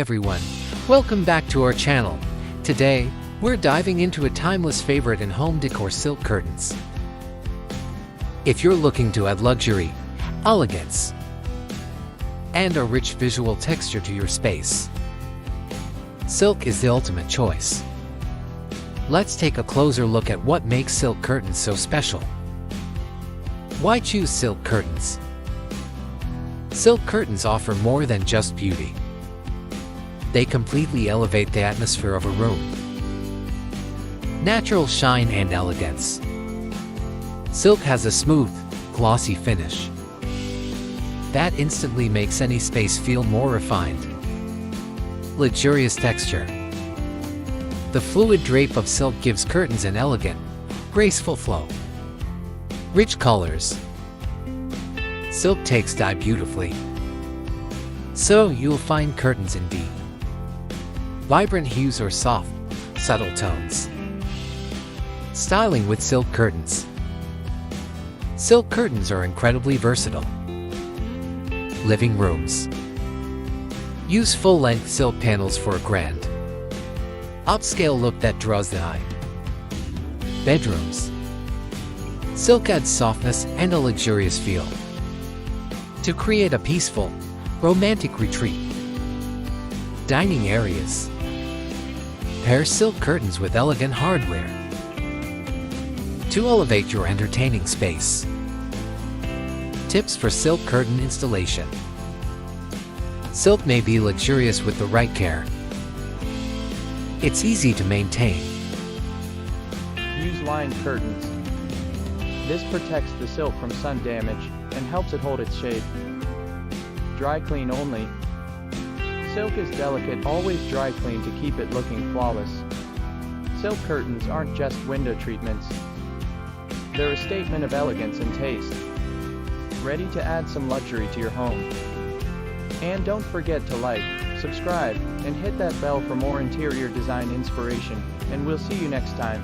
everyone, welcome back to our channel. Today, we're diving into a timeless favorite in home decor: silk curtains. If you're looking to add luxury, elegance, and a rich visual texture to your space, silk is the ultimate choice. Let's take a closer look at what makes silk curtains so special. Why choose silk curtains? Silk curtains offer more than just beauty. They completely elevate the atmosphere of a room. Natural shine and elegance. Silk has a smooth, glossy finish that instantly makes any space feel more refined. Luxurious texture. The fluid drape of silk gives curtains an elegant, graceful flow. Rich colors. Silk takes dye beautifully, so you'll find curtains in deep, vibrant hues or soft, subtle tones. Styling with silk curtains. Silk curtains are incredibly versatile. Living rooms. Use full-length silk panels for a grand, upscale look that draws the eye. Bedrooms. Silk adds softness and a luxurious feel to create a peaceful, romantic retreat. Dining areas. Pair silk curtains with elegant hardware to elevate your entertaining space. Tips for silk curtain installation. Silk may be luxurious with the right care. It's easy to maintain. Use lined curtains. This protects the silk from sun damage and helps it hold its shape. Dry clean only. Silk is delicate, always dry clean to keep it looking flawless. Silk curtains aren't just window treatments. They're a statement of elegance and taste. Ready to add some luxury to your home. And don't forget to like, subscribe, and hit that bell for more interior design inspiration, and we'll see you next time.